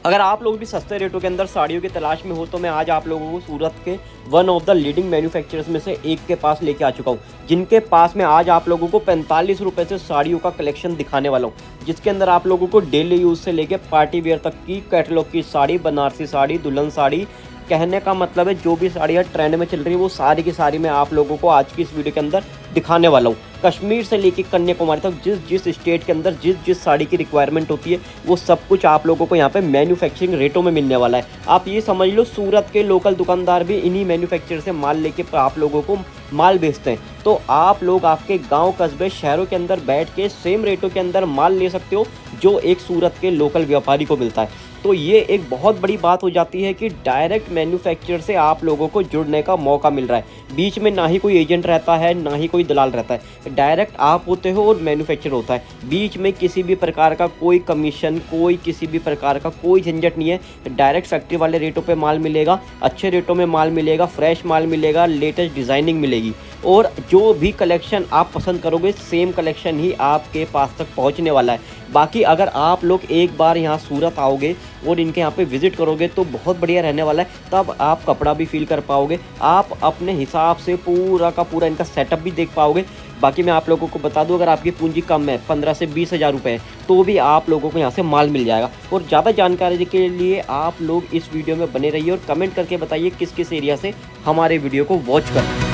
अगर आप लोग भी सस्ते रेटों के अंदर साड़ियों की तलाश में हो तो मैं आज आप लोगों को सूरत के one of the leading manufacturers में से एक के पास लेके आ चुका हूँ, जिनके पास मैं आज आप लोगों को 45 रुपये से साड़ियों का कलेक्शन दिखाने वाला हूँ, जिसके अंदर आप लोगों को डेली यूज़ से लेके पार्टी वेयर तक की कैटलॉग की साड़ी, बनारसी साड़ी, दुल्हन साड़ी, कहने का मतलब है जो भी साड़ियाँ ट्रेंड में चल रही है वो सारी की सारी मैं आप लोगों को आज की इस वीडियो के अंदर दिखाने वाला हूँ। कश्मीर से लेकर कन्याकुमारी तक जिस जिस स्टेट के अंदर जिस जिस साड़ी की रिक्वायरमेंट होती है वो सब कुछ आप लोगों को यहाँ पे मैन्युफैक्चरिंग रेटों में मिलने वाला है। आप ये समझ लो सूरत के लोकल दुकानदार भी इन्हीं मैन्युफैक्चर से माल लेके आप लोगों को माल बेचते हैं। तो आप लोग आपके गांव, कस्बे, शहरों के अंदर बैठ के सेम रेटों के अंदर माल ले सकते हो जो एक सूरत के लोकल व्यापारी को मिलता है। तो ये एक बहुत बड़ी बात हो जाती है कि डायरेक्ट मैन्युफैक्चर से आप लोगों को जुड़ने का मौका मिल रहा है। बीच में ना ही कोई एजेंट रहता है, ना ही कोई दलाल रहता है, डायरेक्ट आप होते हो और मैन्युफैक्चर होता है। बीच में किसी भी प्रकार का कोई कमीशन, कोई किसी भी प्रकार का कोई झंझट नहीं है। डायरेक्ट फैक्ट्री वाले रेटों पे माल मिलेगा, अच्छे रेटों में माल मिलेगा, फ्रेश माल मिलेगा, लेटेस्ट डिज़ाइनिंग मिलेगी और जो भी कलेक्शन आप पसंद करोगे सेम कलेक्शन ही आपके पास तक पहुंचने वाला है। बाकी अगर आप लोग एक बार यहाँ सूरत आओगे और इनके यहाँ पे विज़िट करोगे तो बहुत बढ़िया रहने वाला है। तब आप कपड़ा भी फील कर पाओगे, आप अपने हिसाब से पूरा का पूरा इनका सेटअप भी देख पाओगे। बाकी मैं आप लोगों को बता दूं, अगर आपकी पूंजी कम है, 15 से 20 हज़ार रुपये है, तो भी आप लोगों को यहाँ से माल मिल जाएगा। और ज़्यादा जानकारी के लिए आप लोग इस वीडियो में बने रहिए और कमेंट करके बताइए किस किस एरिया से हमारे वीडियो को वॉच कर।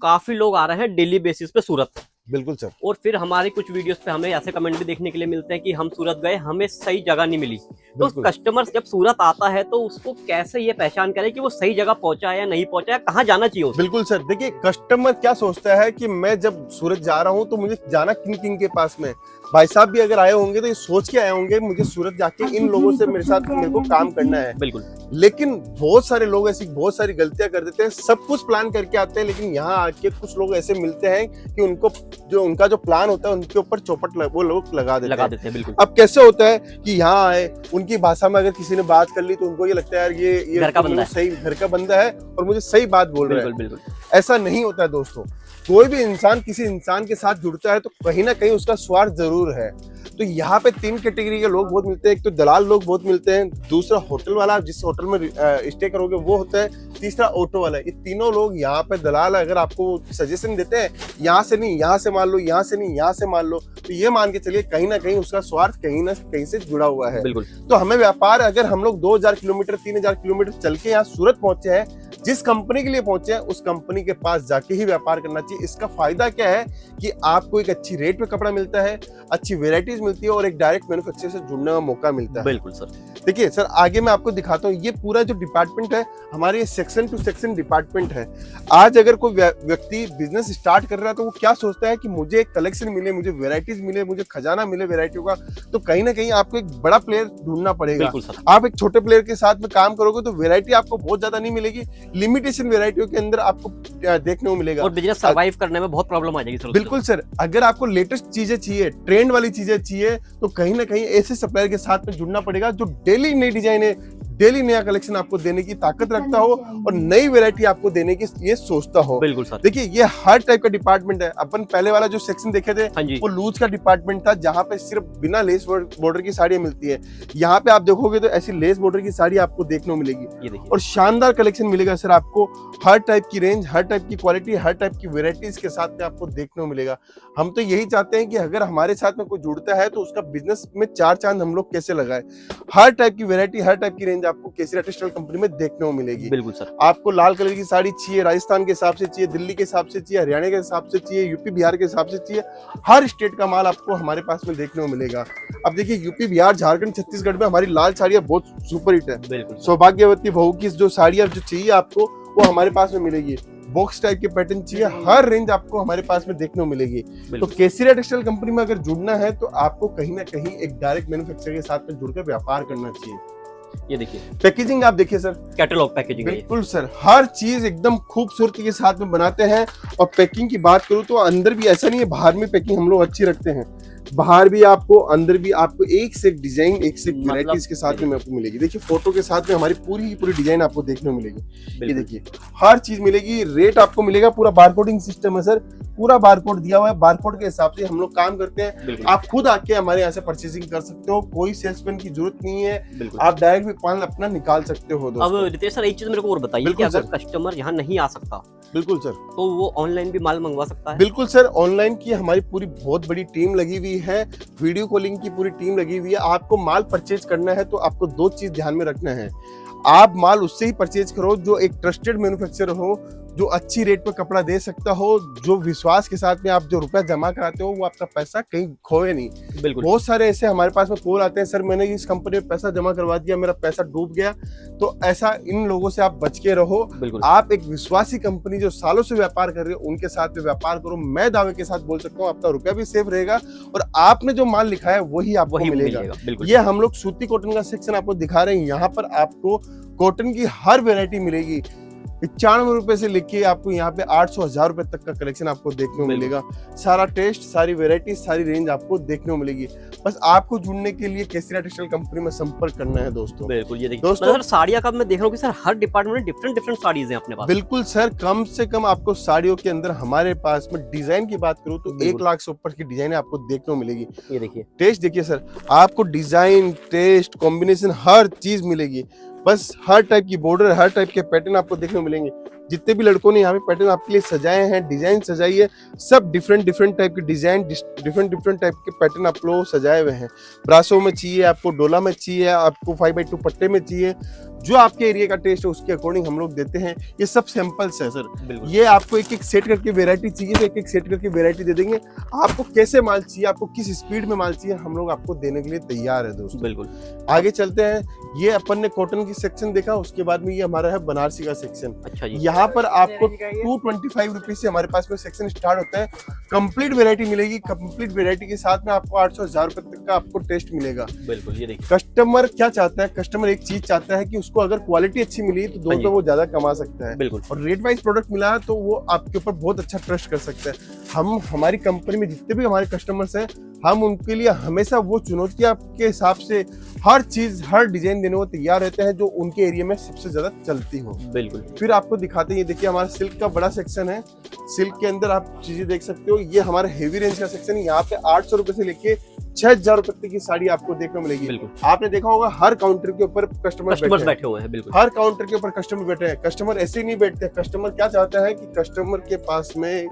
काफ़ी लोग आ रहे हैं डेली बेसिस पे सूरत। बिल्कुल सर। और फिर हमारी कुछ वीडियोस पे हमें ऐसे कमेंट भी देखने के लिए मिलते हैं कि हम सूरत गए, हमें सही जगह नहीं मिली। तो कस्टमर जब सूरत आता है तो उसको कैसे ये पहचान करे कि वो सही जगह पहुंचा है या नहीं पहुंचा है, कहाँ जाना चाहिए उसे? बिल्कुल सर, देखिए कस्टमर क्या सोचता है कि मैं जब सूरत जा रहा हूँ तो मुझे जाना किन किन के पास में। भाई साहब भी अगर आए होंगे तो ये सोच के आए होंगे मुझे सूरत जाके इन लोगों से मेरे को काम करना है। बिल्कुल। लेकिन बहुत सारे लोग ऐसी बहुत सारी गलतियां कर देते हैं, सब कुछ प्लान करके आते हैं, लेकिन यहाँ आके कुछ लोग ऐसे मिलते हैं कि उनका जो प्लान होता है उनके ऊपर चौपट वो लोग लगा देते हैं। बिल्कुल। अब कैसे होता है कि यहाँ आए, उनकी भाषा में अगर किसी ने बात कर ली तो उनको ये लगता है यार ये घर का बंदा है, सही घर का बंदा है और मुझे सही बात बोल रहा है। बिल्कुल। ऐसा नहीं होता है दोस्तों। कोई भी इंसान किसी इंसान के साथ जुड़ता है तो कहीं ना कहीं उसका स्वार्थ जरूर है। तो यहाँ पे 3 कैटेगरी के लोग बहुत मिलते हैं। एक तो दलाल लोग बहुत मिलते हैं, दूसरा होटल वाला जिस होटल में स्टे करोगे वो होता है, तीसरा ऑटो वाला। ये तीनों लोग यहाँ पे दलाल अगर आपको सजेशन देते हैं यहाँ से नहीं यहाँ से मान लो, यहाँ से नहीं यहाँ से मान लो, तो ये मान के चलिए कहीं ना कहीं उसका स्वार्थ कहीं ना कहीं से जुड़ा हुआ है। बिल्कुल। तो हमें व्यापार, अगर हम लोग 2000 किलोमीटर 3000 किलोमीटर चल के यहाँ सूरत पहुंचे हैं, जिस कंपनी के लिए पहुंचे हैं उस कंपनी के पास जाके ही व्यापार करना चाहिए। इसका फायदा क्या है कि आपको एक अच्छी रेट पे कपड़ा मिलता है, अच्छी वेराइटीज मिलती है और एक डायरेक्ट मैन्युफैक्चरर से जुड़ने का मौका मिलता है। बिल्कुल सर। देखिए सर, आगे मैं आपको दिखाता हूँ। ये पूरा जो डिपार्टमेंट है हमारे, ये सेक्शन टू सेक्शन डिपार्टमेंट है। आज अगर कोई व्यक्ति बिजनेस स्टार्ट कर रहा है तो वो क्या सोचता है कि मुझे एक कलेक्शन मिले, मुझे वेराइटीज मिले, मुझे खजाना मिले वेराइटियों का। तो कहीं ना कहीं आपको एक बड़ा प्लेयर ढूंढना पड़ेगा। आप एक छोटे प्लेयर के साथ में काम करोगे तो वेराइटी आपको बहुत ज्यादा नहीं मिलेगी, लिमिटेशन वेराइटियों के अंदर आपको देखने को मिलेगा और बिजनेस सर्वाइव करने में बहुत प्रॉब्लम आ जाएगी सर। बिल्कुल सर, अगर आपको लेटेस्ट चीजें चाहिए, ट्रेंड वाली चीजें चाहिए, तो कहीं ना कहीं ऐसे सप्लायर के साथ में जुड़ना पड़ेगा जो डेली नई डिजाइन है, डेली नया कलेक्शन आपको देने की ताकत रखता हो और नई वैरायटी आपको देने की ये सोचता हो। बिल्कुल सर। देखिए ये हर टाइप का डिपार्टमेंट है। अपन पहले वाला जो सेक्शन देखे थे वो लूज का डिपार्टमेंट था, जहाँ पे सिर्फ बिना लेस बॉर्डर की साड़ियां मिलती है। यहाँ पे आप देखोगे तो ऐसी लेस बॉर्डर की साड़ी आपको देखने को मिलेगी और शानदार कलेक्शन मिलेगा सर आपको। हर टाइप की रेंज, हर टाइप की क्वालिटी, हर टाइप की वेराइटीज के साथ में आपको देखने को मिलेगा। हम तो यही चाहते हैं कि अगर हमारे साथ में कोई जुड़ता है तो उसका बिजनेस में 4 चांद हम लोग कैसे लगाए। हर टाइप की वेराइटी, हर टाइप की रेंज आपको केसरी टेक्सटाइल कंपनी में देखने को मिलेगी। बिल्कुल सर। आपको लाल कलर की साड़ी चाहिए, राजस्थान के हिसाब से चाहिए, दिल्ली के हिसाब से चाहिए, हरियाणा के हिसाब से चाहिए, यूपी बिहार के हिसाब से चाहिए, हर स्टेट का माल आपको हमारे पास में देखने को मिलेगा। अब देखिए यूपी बिहार झारखंड छत्तीसगढ़ में हमारी लाल साड़ियां बहुत सुपर हिट है। बिल्कुल। सौभाग्यवती बहू की जो साड़ियां जो चाहिए आपको वो हमारे पास में मिलेगी। बॉक्स टाइप के पैटर्न चाहिए, हर रेंज आपको हमारे पास में देखने को मिलेगी। तो केसरी टेक्सटाइल कंपनी में अगर जुड़ना है तो आपको कहीं ना कहीं एक डायरेक्ट मैन्युफैक्चरर के साथ में जुड़कर व्यापार करना चाहिए। ये देखिए पैकेजिंग आप देखिए सर, कैटलॉग पैकेजिंग। बिल्कुल सर, हर चीज एकदम खूबसूरती के साथ में बनाते हैं। और पैकिंग की बात करूं तो अंदर भी ऐसा नहीं है, बाहर में पैकिंग हम लोग अच्छी रखते हैं। बाहर भी आपको, अंदर भी आपको एक से एक डिजाइन, एक से एक वैरायटीज के साथ में आपको मिलेगी। देखिए फोटो के साथ में हमारी पूरी की पूरी डिजाइन आपको देखने को मिलेगी। ये देखिए हर चीज मिलेगी, रेट आपको मिलेगा, पूरा बारकोडिंग सिस्टम है सर, पूरा बारकोड दिया हुआ है, बारकोड के हिसाब से हम लोग काम करते हैं। आप खुद आके हमारे यहाँ से परचेसिंग कर सकते हो, कोई सेल्समैन की जरूरत नहीं है, आप डायरेक्ट भी माल अपना निकाल सकते हो। अब रितेश सर एक चीज मेरे को और बताइए कि अगर कस्टमर यहाँ नहीं आ सकता, बिल्कुल सर, तो वो ऑनलाइन भी माल मंगवा सकता है? बिल्कुल सर, ऑनलाइन की हमारी पूरी बहुत बड़ी टीम लगी हुई है, वीडियो कॉलिंग की पूरी टीम लगी हुई है। आपको माल परचेज करना है तो आपको दो चीज ध्यान में रखना है, आप माल उससे ही परचेज करो जो एक ट्रस्टेड मैन्युफैक्चरर हो, जो अच्छी रेट पे कपड़ा दे सकता हो, जो विश्वास के साथ में आप जो रुपया जमा कराते हो वो आपका पैसा कहीं खोए नहीं। बिल्कुल। बहुत सारे ऐसे हमारे पास में कॉल आते हैं, सर मैंने इस कंपनी में पैसा जमा करवा दिया, मेरा पैसा डूब गया। तो ऐसा इन लोगों से आप बच के रहो। आप एक विश्वासी कंपनी जो सालों से व्यापार कर रहे हो उनके साथ में व्यापार करो। मैं दावे के साथ बोल सकता हूँ आपका रुपया भी सेफ रहेगा और आपने जो माल लिखा है वही आपको मिलेगा। ये हम लोग सूती कॉटन का सेक्शन आपको दिखा रहे हैं। यहाँ पर आपको कॉटन की हर वेरायटी मिलेगी। 95 रुपए से लेके आपको यहाँ पे 800-1000 रुपए तक का कलेक्शन आपको देखने को मिलेगा। सारा टेस्ट, सारी वेरायटी, सारी रेंज आपको देखने को मिलेगी। बस आपको जुड़ने के लिए केसरिया टेक्सटाइल कंपनी में संपर्क करना है दोस्तों। बिल्कुल। ये देखिए दोस्तों, सर साड़ियाँ का मैं देख रहा हूँ कि सर हर डिपार्टमेंट में डिफरेंट साड़ीज हैं अपने पास। बिल्कुल सर, कम से कम आपको साड़ियों के अंदर हमारे पास में डिजाइन की बात करूँ तो 1 लाख से ऊपर की डिजाइन आपको देखने को मिलेगी। ये देखिए टेस्ट देखिए सर, आपको डिजाइन, टेस्ट, कॉम्बिनेशन हर चीज मिलेगी। बस हर टाइप की बॉर्डर, हर टाइप के पैटर्न आपको देखने को मिलेंगे। जितने भी लड़कों ने यहाँ पे पैटर्न आपके लिए सजाए हैं, डिजाइन सजाई है, सब डिफरेंट टाइप के डिजाइन, डिफरेंट टाइप के पैटर्न आप लोग सजाए हुए हैं। ब्रासो में चाहिए आपको, डोला में चाहिए आपको, 5x2 पट्टे में चाहिए, जो आपके एरिया का टेस्ट है उसके अकॉर्डिंग हम लोग देते हैं। ये सब सैंपल्स है सर। ये आपको एक एक सेट करके वेरायटी चाहिए तो एक एक सेट करके वेरायटी दे देंगे। आपको कैसे माल चाहिए, आपको किस स्पीड में माल चाहिए, हम लोग आपको देने के लिए तैयार है दोस्तों। बिल्कुल। आगे चलते हैं। ये अपन ने कॉटन की सेक्शन देखा, उसके बाद में ये हमारा है बनारसी का सेक्शन। अच्छा जी। यहाँ पर आपको 225 रुपीज से हमारे पास में सेक्शन स्टार्ट होता है। कंप्लीट वेरायटी मिलेगी। कंप्लीट वेरायटी के साथ में आपको 800-1000 रुपए तक का आपको टेस्ट मिलेगा। बिल्कुल। ये देखिए कस्टमर क्या चाहता है, कस्टमर एक चीज चाहता है कि उसको अगर क्वालिटी अच्छी मिली तो 2 रुपए वो ज्यादा कमा सकता है। बिल्कुल। और रेट वाइज प्रोडक्ट मिला है तो वो आपके ऊपर बहुत अच्छा ट्रस्ट कर सकता है। हम हमारी कंपनी में जितने भी हमारे कस्टमर्स हैं, हम उनके लिए हमेशा वो चुनौतियां के हिसाब से हर चीज, हर डिजाइन देने को तैयार रहते हैं जो उनके एरिया में सबसे ज्यादा चलती हो। बिल्कुल। फिर आपको दिखाते हैं, ये देखिए हमारा सिल्क का बड़ा सेक्शन है। सिल्क के अंदर आप चीजें देख सकते हो। ये हमारा हेवी रेंज का सेक्शन है। यहाँ पे 800 रुपए से लेके 6000 रुपए तक की साड़ी आपको देखने को मिलेगी। बिल्कुल। आपने देखा होगा हर काउंटर के ऊपर कस्टमर बैठे हुए हैं। बिल्कुल। हर काउंटर के ऊपर कस्टमर बैठे हैं। कस्टमर ऐसे ही नहीं बैठते। कस्टमर क्या चाहता है कि कस्टमर के पास में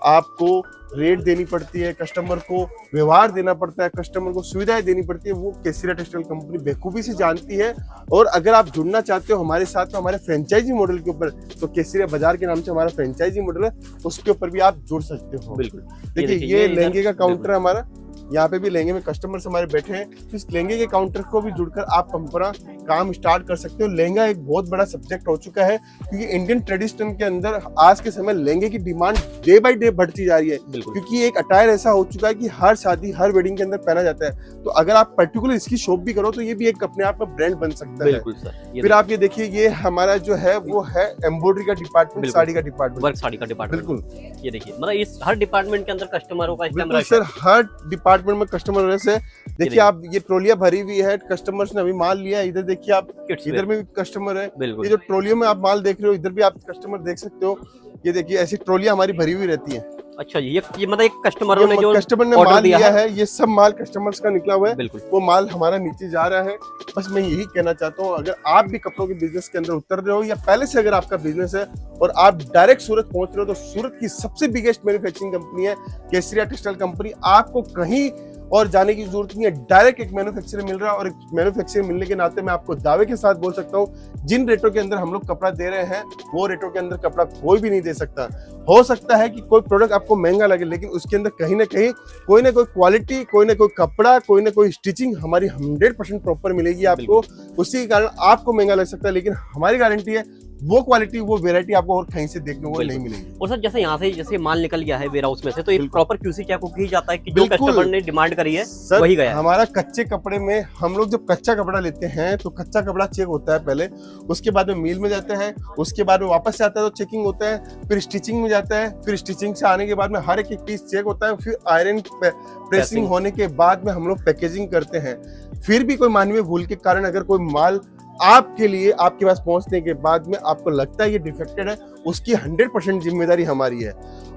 आपको रेट देनी पड़ती है, कस्टमर को व्यवहार देना पड़ता है, कस्टमर को सुविधाएं देनी पड़ती है। वो केसरिया टेक्सटाइल कंपनी बेखूबी से जानती है। और अगर आप जुड़ना चाहते हो हमारे साथ में हमारे फ्रेंचाइजी मॉडल के ऊपर, तो केसरिया बाजार के नाम से हमारा फ्रेंचाइजी मॉडल है, उसके ऊपर भी आप जुड़ सकते हो। बिल्कुल। देखिए ये लहंगे का काउंटर है हमारा। यहाँ पे भी लहंगे में कस्टमर्स हमारे बैठे हैं। इस लहंगे के काउंटर को भी जुड़कर आप अपना काम स्टार्ट कर सकते हो। लहंगा एक बहुत बड़ा सब्जेक्ट हो चुका है क्योंकि इंडियन ट्रेडिशन के अंदर आज के समय लहंगे की डिमांड डे बाय डे बढ़ती जा रही है। क्योंकि एक अटायर ऐसा हो चुका है कि हर शादी, हर वेडिंग के अंदर पहना जाता है। तो अगर आप पर्टिकुलर इसकी शॉप भी करो तो ये भी एक अपने आप में ब्रांड बन सकता है। फिर आप ये देखिए, ये हमारा जो है वो है एम्ब्रॉयडरी का डिपार्टमेंट, साड़ी का डिपार्टमेंट, वर्क साड़ी का डिपार्टमेंट। बिल्कुल। ये देखिए मतलब इस हर डिपार्टमेंट के अंदर कस्टमरों का बिल्कुल सर, हर डिपार्टमेंट में कस्टमर से देखिए आप ये ट्रॉलियां भरी हुई है, कस्टमर्स ने अभी माल लिया है। इधर देखिए आप, इधर में भी कस्टमर है। ये जो ट्रॉलियों में आप माल देख रहे हो, इधर भी आप कस्टमर देख सकते हो। ये देखिए ऐसी ट्रॉलियां हमारी भरी हुई रहती है। अच्छा जी, ये मतलब एक कस्टमर ने जो कस्टमर ने माल लिया है, ये सब माल कस्टमर्स का निकला हुआ है। वो माल हमारा नीचे जा रहा है। बस मैं यही कहना चाहता हूँ, अगर आप भी कपड़ों के बिजनेस के अंदर उतर रहे हो या पहले से अगर आपका बिजनेस है और आप डायरेक्ट सूरत पहुंच रहे हो, तो सूरत की सबसे बिगेस्ट मैन्युफैक्चरिंग कंपनी है केसरिया टेक्सटाइल कंपनी। आपको कहीं और जाने की जरूरत नहीं है। डायरेक्ट एक मैन्युफैक्चरर मिल रहा है और एक मैन्युफैक्चरर मिलने के नाते मैं आपको दावे के साथ बोल सकता हूँ, जिन रेटों के अंदर हम लोग कपड़ा दे रहे हैं वो रेटों के अंदर कपड़ा कोई भी नहीं दे सकता। हो सकता है कि कोई प्रोडक्ट आपको महंगा लगे, लेकिन उसके अंदर कहीं ना कहीं कोई ना कोई क्वालिटी, कोई ना कोई कपड़ा, कोई ना कोई स्टिचिंग हमारी 100% प्रॉपर मिलेगी आपको। उसी के कारण आपको महंगा लग सकता है, लेकिन हमारी गारंटी है वो क्वालिटी, वो वेरायटी आपको और कहीं से देखने को नहीं मिलेगी। और सर जैसे यहाँ से जैसे माल निकल गया है वेयर हाउस में से, तो एक प्रॉपर क्यूसी चेक हो ही जाता है कि जो कस्टमर ने डिमांड करी है सर, वही गया है। हमारा कच्चे कपड़े में हम लोग जब कच्चा कपड़ा लेते हैं तो कच्चा कपड़ा चेक होता है पहले, उसके बाद में मिल में जाता है, उसके बाद में वापस से आता है तो चेकिंग होता है, फिर स्टिचिंग में जाता है, फिर स्टिचिंग से आने के बाद में हर एक पीस चेक होता है, फिर आयरन प्रेसिंग होने के बाद में हम लोग पैकेजिंग करते हैं। फिर भी कोई मानवीय भूल के कारण अगर कोई माल आपके लिए आपके पास पहुंचने के बाद में आपको लगता है ये डिफेक्टेड है, उसकी 100% जिम्मेदारी हमारी है।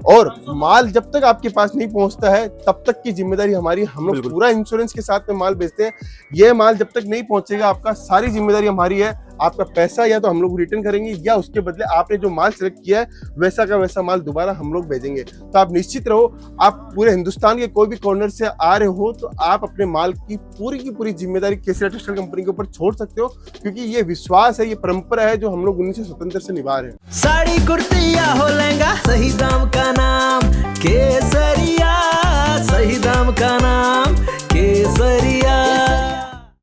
और माल जब तक आपके पास नहीं पहुंचता है तब तक की जिम्मेदारी हमारी। हम लोग पूरा इंश्योरेंस के साथ में माल बेचते हैं। ये माल जब तक नहीं पहुंचेगा आपका, सारी जिम्मेदारी हमारी है। आपका पैसा या तो हम लोग रिटर्न करेंगे या उसके बदले आपने जो माल सेलेक्ट किया है वैसा का वैसा माल दोबारा हम लोग भेजेंगे। तो आप निश्चित रहो, आप पूरे हिंदुस्तान के कोई भी कॉर्नर से आ रहे हो तो आप अपने माल की पूरी जिम्मेदारी केसरिया टेक्सटाइल कंपनी के ऊपर छोड़ सकते हो, क्योंकि ये विश्वास है, ये परंपरा है जो हम लोग उन्हीं से स्वतंत्र से निभा रहे हैं। साड़ी कुर्ती